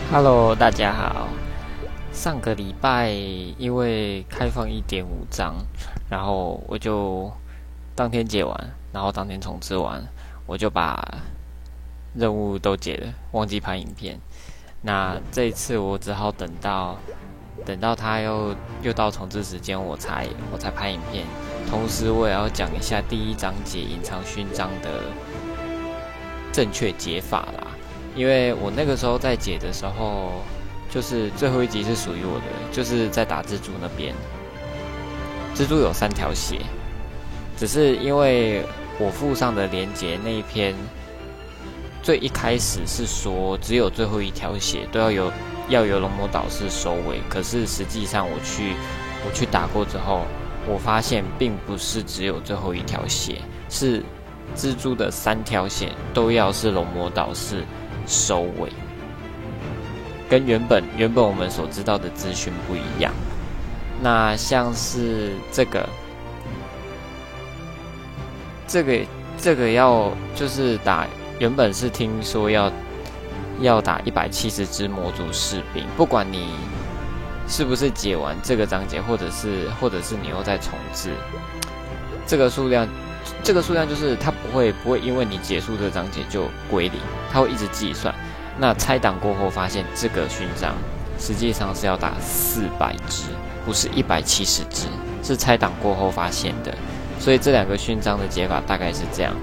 Hello，大家好。上个礼拜因为开放1.5章，然后我就当天解完，然后当天重置完，我就把任务都解了，忘记拍影片。那这一次我只好等到他又到重置时间，我才拍影片。同时，我也要讲一下第一章节隐藏勋章的正确解法啦。因为我那个时候在解的时候，就是最后一集是属于我的，就是在打蜘蛛那边。蜘蛛有3条血，只是因为我附上的连结那一篇，最一开始是说只有最后一条血都要由龙魔导师收尾，可是实际上我去打过之后，我发现并不是只有最后一条血，是蜘蛛的3条血都要是龙魔导师收尾，跟原本我们所知道的资讯不一样。那像是这个要就是打，原本是听说要打170只魔族士兵，不管你是不是解完这个章节，或者是你又在重置，这个数量就是它不会因为你结束这个章节就归零，它会一直计算。那拆档过后发现这个勋章实际上是要打400只，不是170只，是拆档过后发现的。所以这2个勋章的解法大概是这样。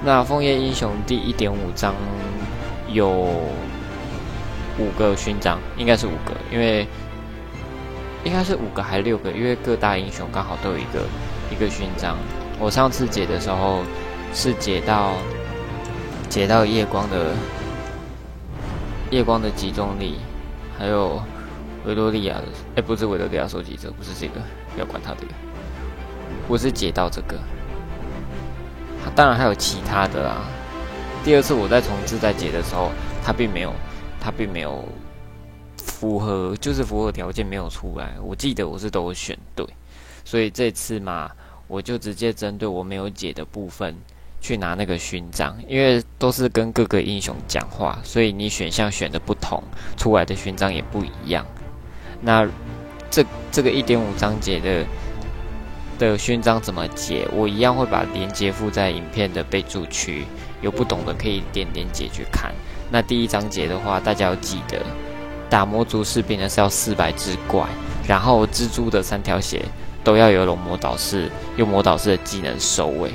那枫叶英雄第1.5章有5个勋章，应该是5个，因为应该是5个还是6个，因为各大英雄刚好都有一个勋章。我上次解的时候是解到夜光的集中力，还有维多利亚的，不是维多利亚收集者，不是这个，不要管他这个，我是解到这个，当然还有其他的啦。第二次我在重置在解的时候，它并没有符合条件没有出来，我记得我是都有选对，所以这次嘛，我就直接针对我没有解的部分去拿那个勋章，因为都是跟各个英雄讲话，所以你选项选的不同，出来的勋章也不一样。那这个1.5章节的勋章怎么解？我一样会把连结附在影片的备注区，有不懂的可以点连结去看。那第一章节的话，大家要记得，打魔族士兵的是要400只怪，然后蜘蛛的3条血都要由龙魔导士用魔导士的技能收尾。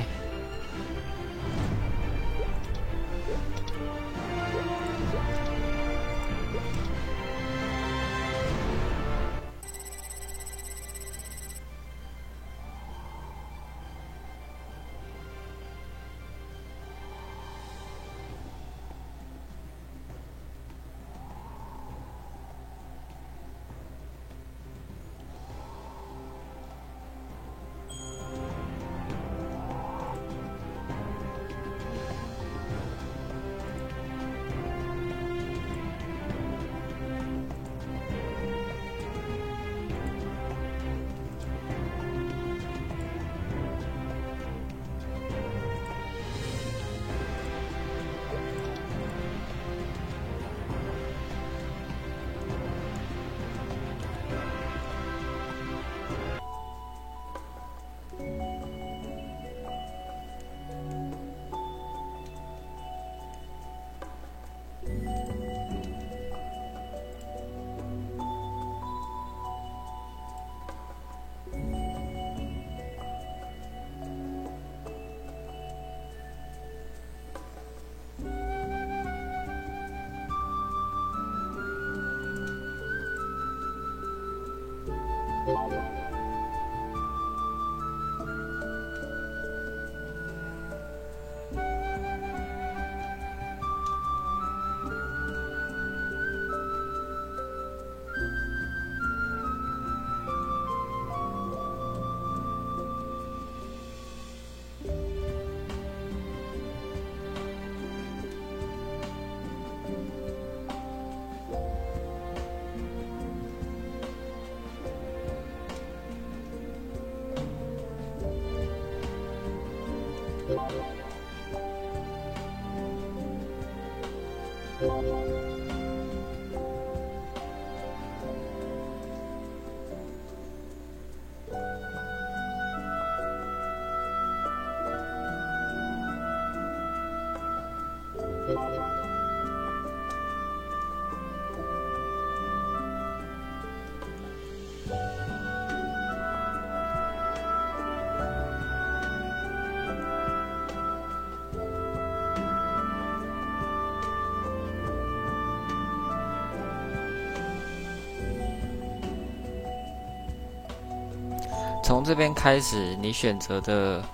从这边开始，你选择的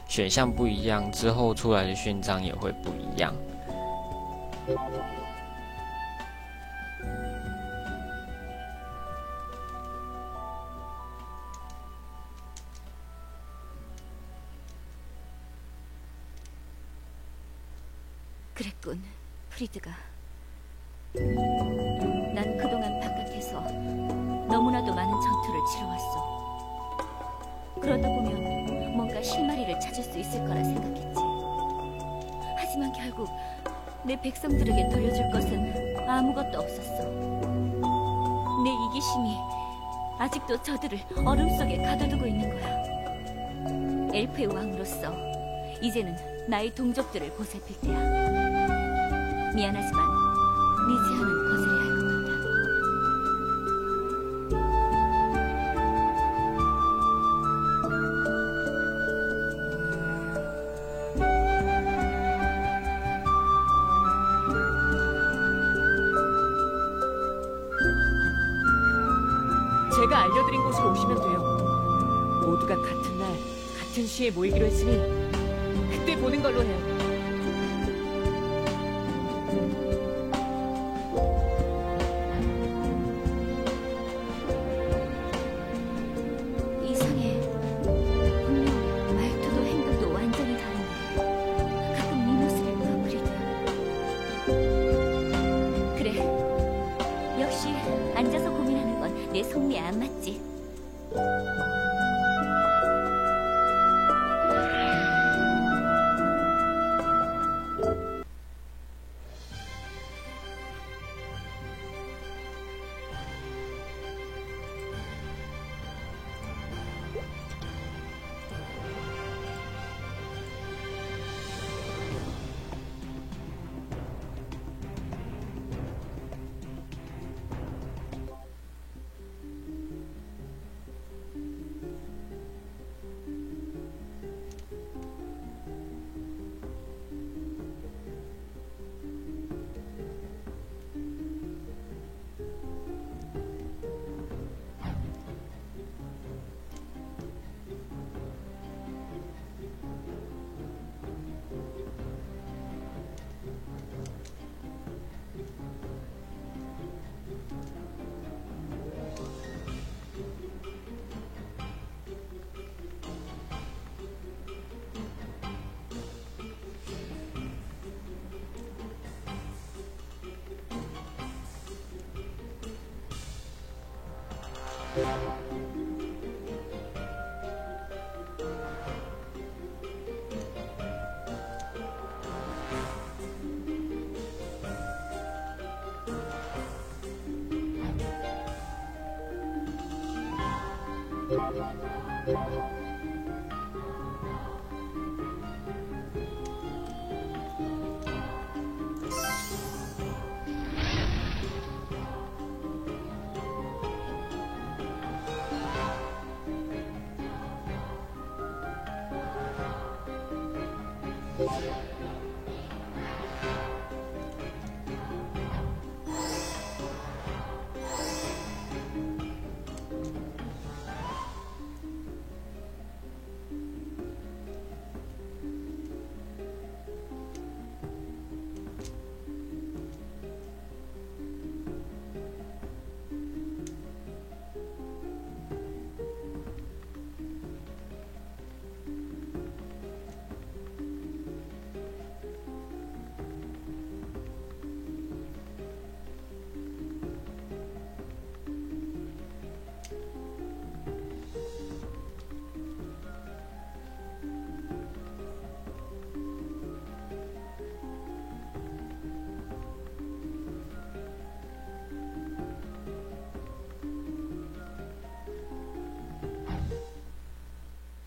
选项不一样，之后出来的勋章也会不一样。 그랬군, 프리드가. 난 그동안 바깥에서 너무나도 많은 전투를 치러왔어. 그러다 보면 뭔가 실마리를 찾을 수 있을 거라 생각했지. 하지만 결국 내 백성들에게 돌려줄 것은 아무것도 없었어. 내 이기심이 아직도 저들을 얼음 속에 가둬두고 있는 거야. 엘프의 왕으로서 이제는 나의 동족들을 보살필 때야. 미안하지만 네 제안은 거절해야 할 것 같아. 제가 알려드린 곳으로 오시면 돼요. 모두가 같은 날, 같은 시에 모이기로 했으니 그때 보는 걸로 해요. 이상해. 분명 말투도 행동도 완전히 다른데 가끔 네 모습을 봐, 프리드. 그래. 역시 앉아서 고민하는 건 내 속내에 안 맞지.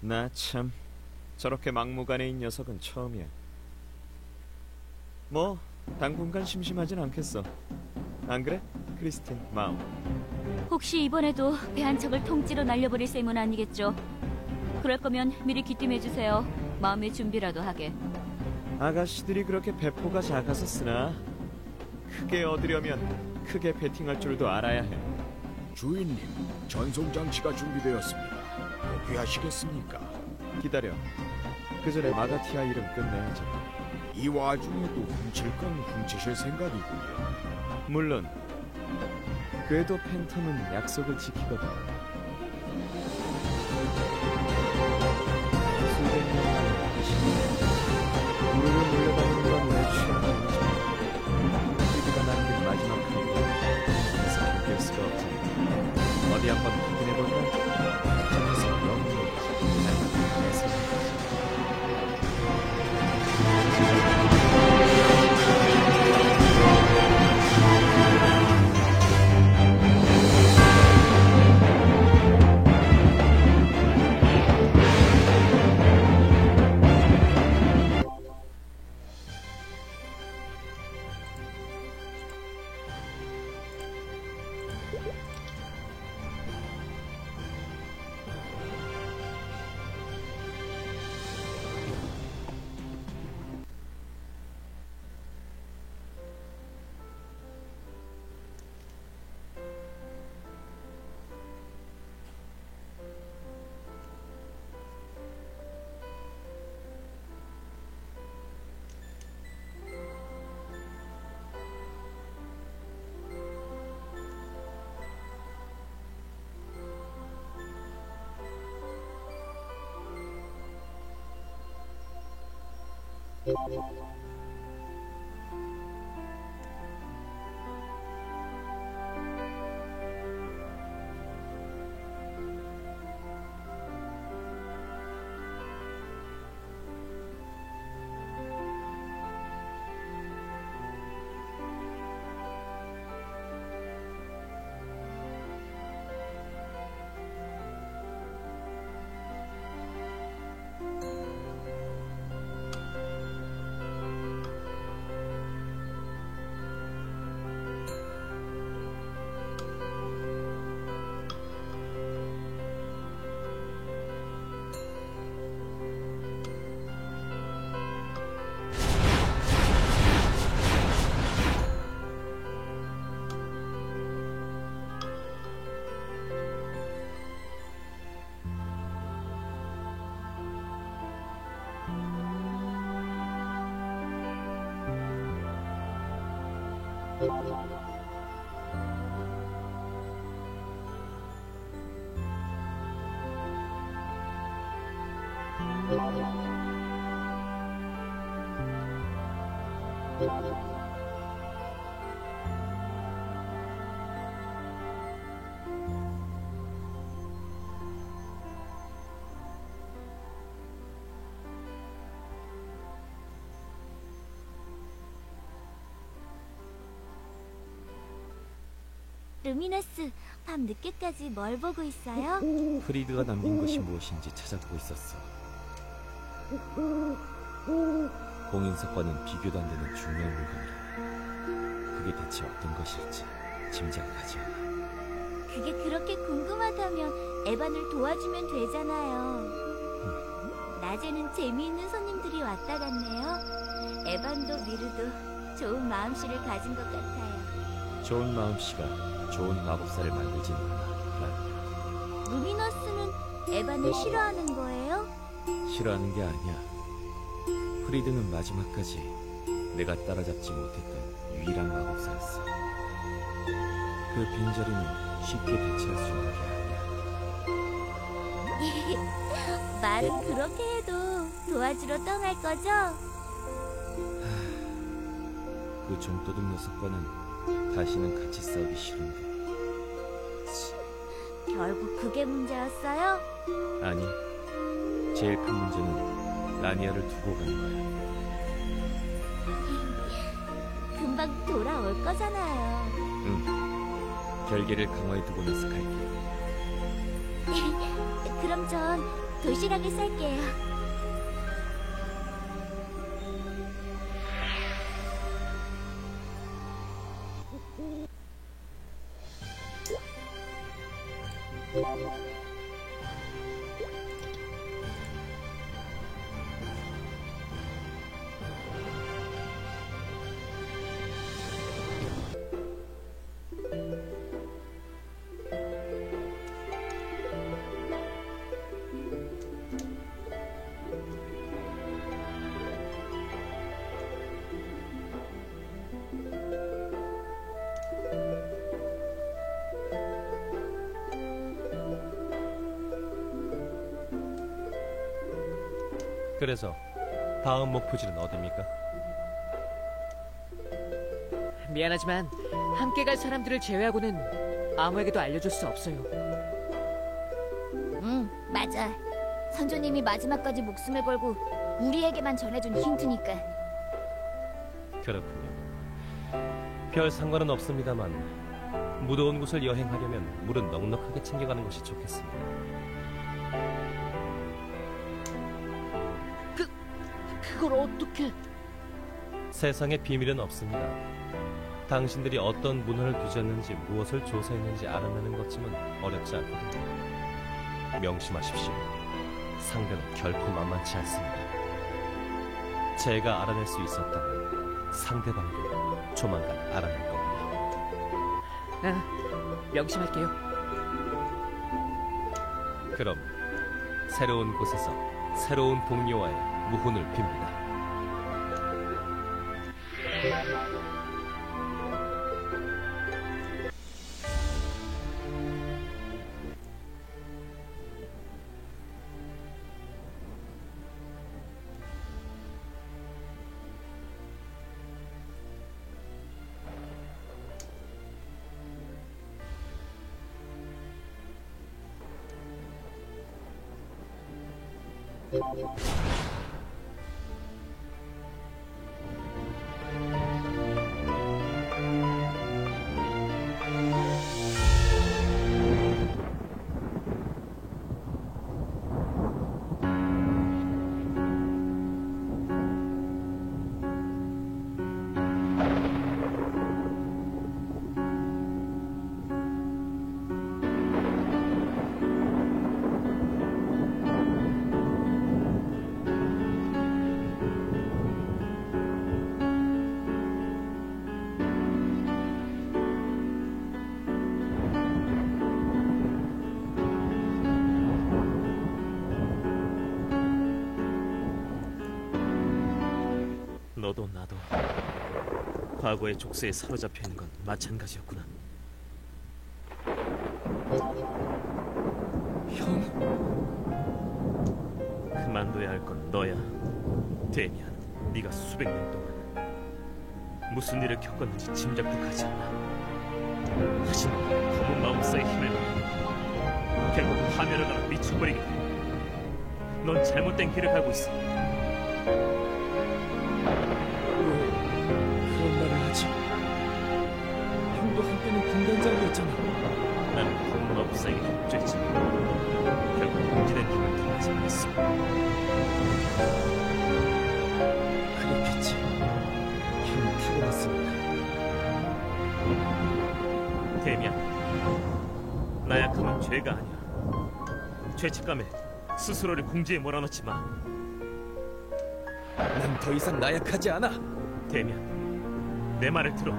나 참 저렇게 막무가내인 녀석은 처음이야. 뭐 당분간 심심하진 않겠어. 안 그래? 크리스틴, 마우. 혹시 이번에도 배 한 척을 통째로 날려버릴 셈은 아니겠죠? 그럴 거면 미리 귀띔해주세요. 마음의 준비라도 하게. 아가씨들이 그렇게 배포가 작아서 쓰나? 크게 얻으려면 크게 배팅할 줄도 알아야 해. 주인님, 전송장치가 준비되었습니다. 회귀하시겠습니까? 기다려. 그 전에 마가티아 일은 끝내야지. 이 와중에 또 훔칠 건 훔치실 생각이군요. 물론 궤도 팬텀은 약속을 지키거든. 수백 년 만에 다시 무릎을 물려다니는 건 내 취향이 아니지. 크리드가 남긴 마지막 한번 이상 될 수가 없지. 어디 한번 확인해볼까? 저 녀석 너무 내 생각이지. 루미너스, 밤 늦게까지 뭘 보고 있어요? 프리드가 남긴 것이 무엇인지 찾아보고 있었어. 공인석과는 비교도 안 되는 중요한 물건이라. 그게 대체 어떤 것일지 짐작이 가지 않아. 그게 그렇게 궁금하다면 에반을 도와주면 되잖아요. 낮에는 재미있는 손님들이 왔다 갔네요. 에반도 미르도 좋은 마음씨를 가진 것 같아요. 좋은 마음씨가 좋은 마법사를 만들지는 않아. 루미너스는 에반을 싫어하는 거예요? 싫어하는 게 아니야. 프리드는 마지막까지 내가 따라잡지 못했던 유일한 마법사였어. 그 빈자리는 쉽게 대체할 수 있는 게 아니야. 말은 그렇게 해도 도와주러 떠날 거죠? 그 좀도둑 녀석과는 다시는 같이 싸우기 싫은데. 결국 그게 문제였어요? 아니, 제일 큰 문제는 라니아를 두고 가는 거야. 금방 돌아올 거잖아요. 응, 결계를 강화해 두고 나서 갈게. 그럼 전 도시락을 쌀게요. 그래서 다음 목표지는 어디입니까? 미안하지만 함께 갈 사람들을 제외하고는 아무에게도 알려줄 수 없어요. 응, 맞아. 선조님이 마지막까지 목숨을 걸고 우리에게만 전해준 힌트니까. 그렇군요. 별 상관은 없습니다만 무더운 곳을 여행하려면 물은 넉넉하게 챙겨가는 것이 좋겠습니다. 그걸 어떻게... 세상에 비밀은 없습니다. 당신들이 어떤 문헌을 뒤졌는지 무엇을 조사했는지 알아내는 것쯤은 어렵지 않거든요. 명심하십시오. 상대는 결코 만만치 않습니다. 제가 알아낼 수 있었다면 상대방도 조만간 알아낼 겁니다. 명심할게요. 그럼 새로운 곳에서 새로운 동료와의 무혼을 빕니다. 너도 나도 과거의 족쇄에 사로잡혀 있는 건 마찬가지였구나. 형, 그만둬야 할 건 너야. 데미안, 네가 수백 년 동안 무슨 일을 겪었는지 짐작도 가지 않아. 하지만 검은 마법사의 힘을 받아 결국 파멸을 가라 미쳐버리게 돼. 넌 잘못된 길을 가고 있어. 그런 말을 하지? 형도 한때는 공단장이었잖아. 나는 검은 마법사에게 협조했지. 결국 공지된 힘을 통하지 않았어. 그렇겠지. 형이 타고났으니까. 데미안, 나약함은 죄가 아니야. 죄책감에 스스로를 궁지에 몰아넣지 마. 난 더 이상 나약하지 않아. 데미안, 내 말을 들어.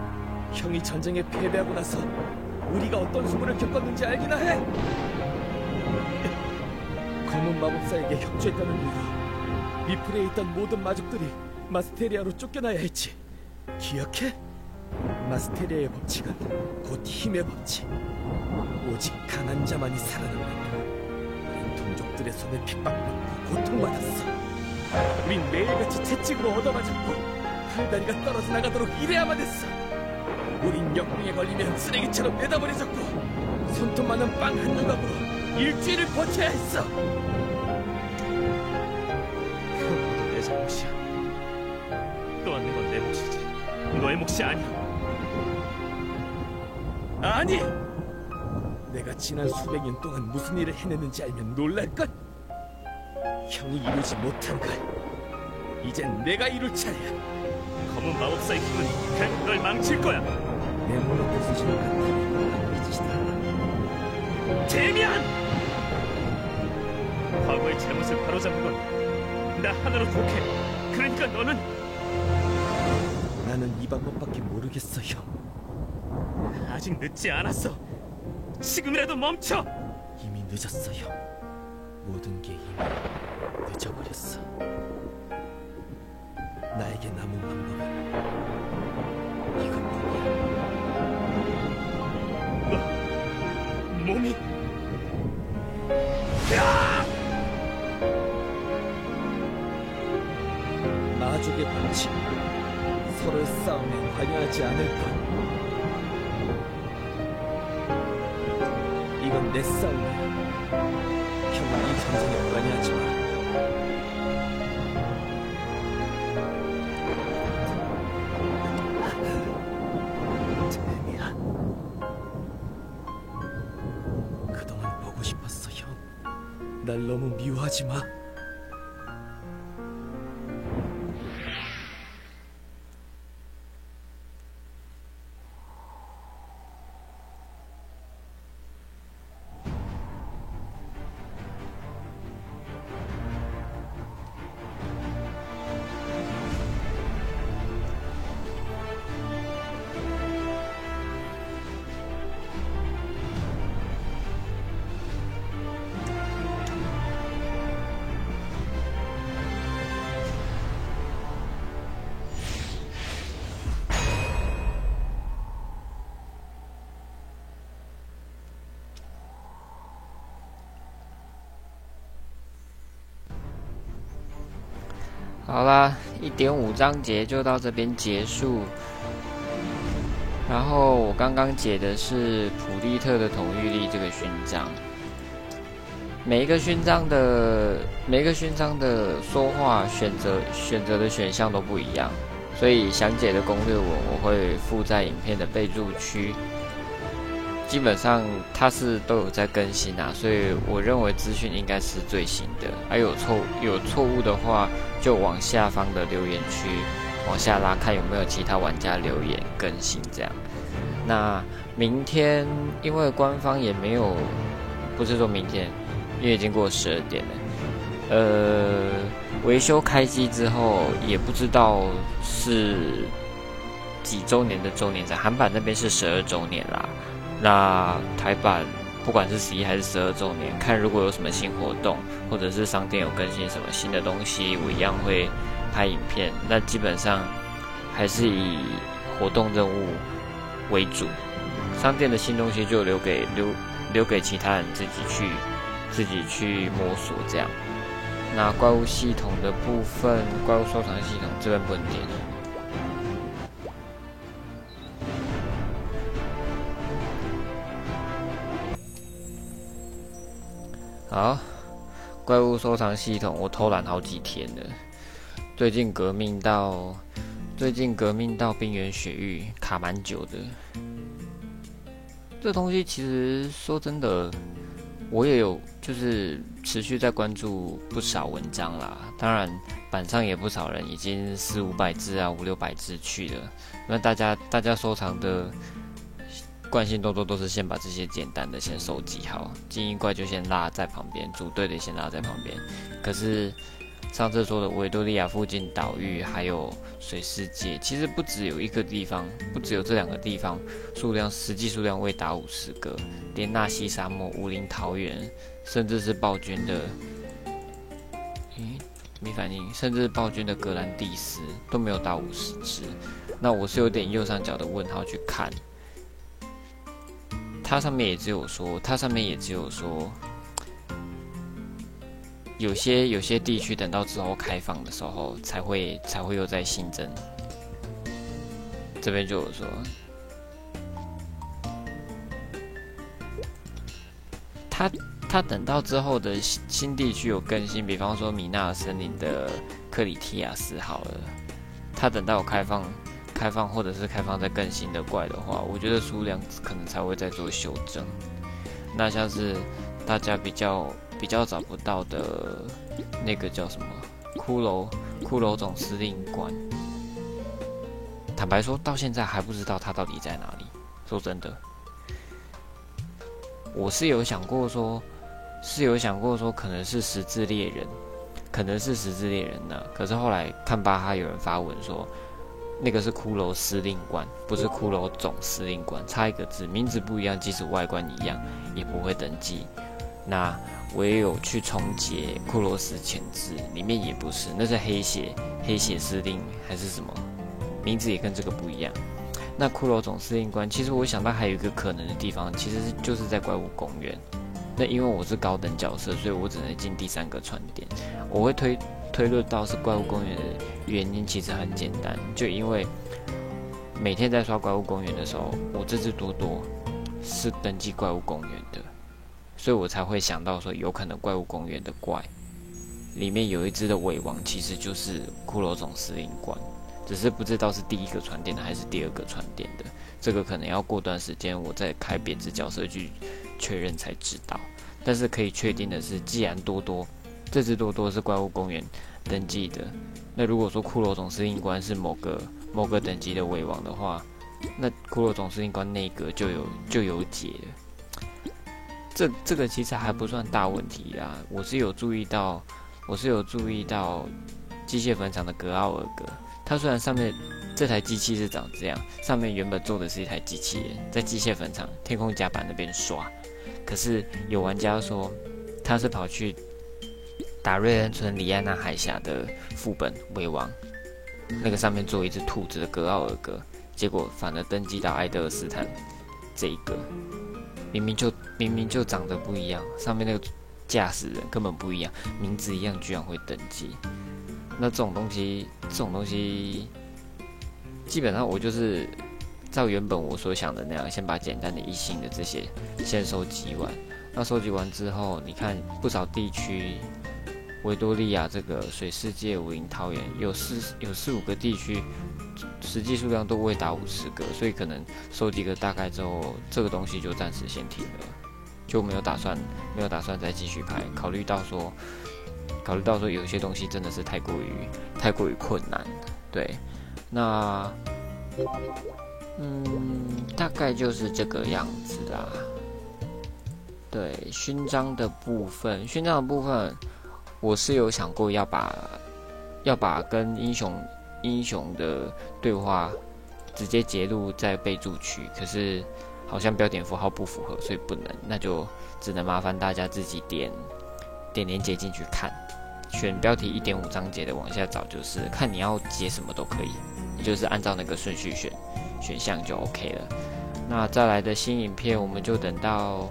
형이 전쟁에 패배하고 나서 우리가 어떤 수모를 겪었는지 알기나 해. 검은 마법사에게 협조했다는 이유로 미플에 있던 모든 마족들이 마스테리아로 쫓겨나야 했지. 기억해? 마스테리아의 법칙은 곧 힘의 법칙. 오직 강한 자만이 살아남는다. 우린 동족들의 손에 핍박받고 고통받았어. 우린 매일같이 채찍으로 얻어맞았고 팔다리가 떨어져 나가도록 일해야만 했어. 우린 역병에 걸리면 쓰레기처럼 내다버려졌고 손톱만한 빵 한 조각으로 일주일을 버텨야 했어. 그건 모두 내 잘못이야. 떠안는 건 내 몫이지 너의 몫이 아니야. 아니! 내가 지난 수백 년 동안 무슨 일을 해냈는지 알면 놀랄걸? 형이 이루지 못한 걸 이젠 내가 이룰 차례야. 검은 마법사의 힘은 결국 널 망칠 거야. 내 몸을 부수시는 간단히 이 짓이다. 데미안! 과거의 잘못을 바로잡은 건 나 하나로 좋게. 그러니까 너는 나는 이 방법밖에 모르겠어, 형. 아직 늦지 않았어. 지금이라도 멈춰. 이미 늦었어, 형. 모든 게 이미 늦어버렸어. 나에게 남은 방법은 이것뿐이야. 몸이 싸움에 관여하지 않을 것. 이건 내 싸움이야. 형은 이 전쟁에 관여하지 마. 데미안. 그동안 보고 싶었어, 형. 날 너무 미워하지 마.好啦，1.5章节就到这边结束。然后我刚刚解的是普利特的统御力这个勋章。每一个勋章的说话选择的选项都不一样，所以详解的攻略文我会附在影片的备注区。基本上它是都有在更新啊，所以我认为资讯应该是最新的。有错误的话，就往下方的留言区往下拉，看有没有其他玩家留言更新这样。那明天因为官方也没有，不是说明天，因为已经过12点了。维修开机之后也不知道是几周年的周年展，韩版那边是12周年啦。那台版不管是11还是12周年，看如果有什么新活动，或者是商店有更新什么新的东西，我一样会拍影片。那基本上还是以活动任务为主，商店的新东西就留给其他人自己去摸索这样。那怪物系统的部分，怪物收藏系统这边不能点。好，怪物收藏系统我偷懒好几天了。最近革命到冰原雪域卡蛮久的。这东西其实说真的，我也有就是持续在关注不少文章啦。当然板上也不少人已经400-500只啊，500-600只去了。那大家收藏的惯性动作都是先把这些简单的先收集好，精英怪就先拉在旁边，组队的先拉在旁边。可是上次说的维多利亚附近岛屿还有水世界，其实不只有一个地方，不只有这2个地方，实际数量未达50个，连纳西沙漠、武林桃源，甚至是暴君的，没反应，甚至暴君的格兰蒂斯都没有达50只。那我是有点右上角的问号去看。它上面也只有说，有些地区等到之后开放的时候才会又再新增。这边就有说，它等到之后的新地区有更新，比方说米纳尔森林的克里提亚斯好了，它等到有开放或者是开放在更新的怪的话，我觉得数量可能才会再做修正。那像是大家比较找不到的那个叫什么骷髅总司令官，坦白说到现在还不知道他到底在哪里。说真的，我是有想过说可能是十字猎人呢。可是后来看巴哈有人发文说，那个是骷髅司令官，不是骷髅总司令官，差一个字，名字不一样，即使外观一样，也不会登记。那我也有去重解库罗斯前字，里面也不是，那是黑血司令还是什么，名字也跟这个不一样。那骷髅总司令官，其实我想到还有一个可能的地方，其实就是在怪物公园。那因为我是高等角色，所以我只能进第3个船点。我会推论到是怪物公园的原因，其实很简单，就因为每天在刷怪物公园的时候，我这只多多是登记怪物公园的，所以我才会想到说，有可能怪物公园的怪里面有一只的尾王，其实就是骷髅种司令官，只是不知道是第一个传电的还是第二个传电的。这个可能要过段时间我再开别只角色去确认才知道。但是可以确定的是，既然这只多多是怪物公园登记的，那如果说骷髅种司令官是某个等级的尾王的话，那骷髅种司令官内阁就有解了。这个其实还不算大问题啦。我是有注意到机械坟场的格奥尔格，它虽然上面这台机器是长这样，上面原本做的是一台机器人，在机械坟场天空甲板那边刷，可是有玩家说他是跑去打瑞恩村里安纳海峡的副本尾王，那个上面做一只兔子的格奥尔格，结果反而登记到埃德尔斯坦这一个，明明就长得不一样，上面那个驾驶人根本不一样，名字一样居然会登记。那这种东西基本上我就是照原本我所想的那样，先把简单的异性的这些先收集完。那收集完之后，你看不少地区，维多利亚这个水世界、武林桃源有四五个地区，实际数量都未达50个，所以可能收集个大概之后，这个东西就暂时先停了，就没有打算再继续拍。考虑到说有些东西真的是太过于困难，对，那大概就是这个样子啦。对，勋章的部分，我是有想过要把跟英雄的对话直接截录在备注区，可是好像标点符号不符合，所以不能，那就只能麻烦大家自己点连结进去看，选标题 1.5 章节的往下找，就是看你要截什么都可以，你就是按照那个顺序选项就 OK 了。那再来的新影片，我们就等到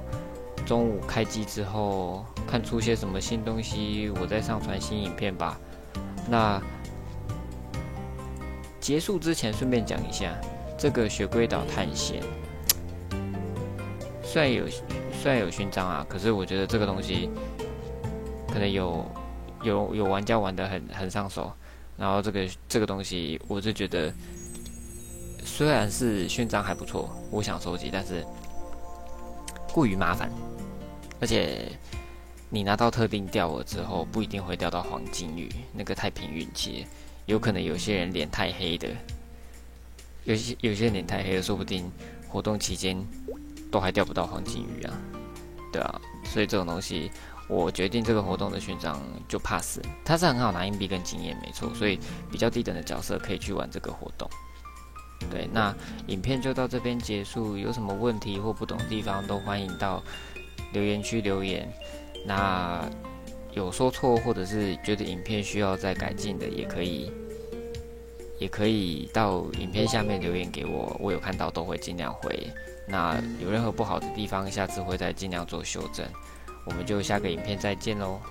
中午开机之后，看出些什么新东西，我再上传新影片吧。那结束之前顺便讲一下，这个雪龟岛探险，虽然有勋章啊，可是我觉得这个东西可能有玩家玩得很上手，然后这个东西，我就觉得虽然是勋章还不错，我想收集，但是过于麻烦，而且你拿到特定掉额之后，不一定会掉到黄金鱼，那个太凭运气了，有可能有些人脸太黑的，有些人脸太黑的，说不定活动期间都还掉不到黄金鱼啊，对啊，所以这种东西，我决定这个活动的勋章就 pass， 它是很好拿硬币跟经验没错，所以比较低等的角色可以去玩这个活动。对，那影片就到这边结束，有什么问题或不懂的地方都欢迎到留言区留言。那有说错或者是觉得影片需要再改进的，也可以到影片下面留言给我，我有看到都会尽量回。那有任何不好的地方，下次会再尽量做修正。我们就下个影片再见喽。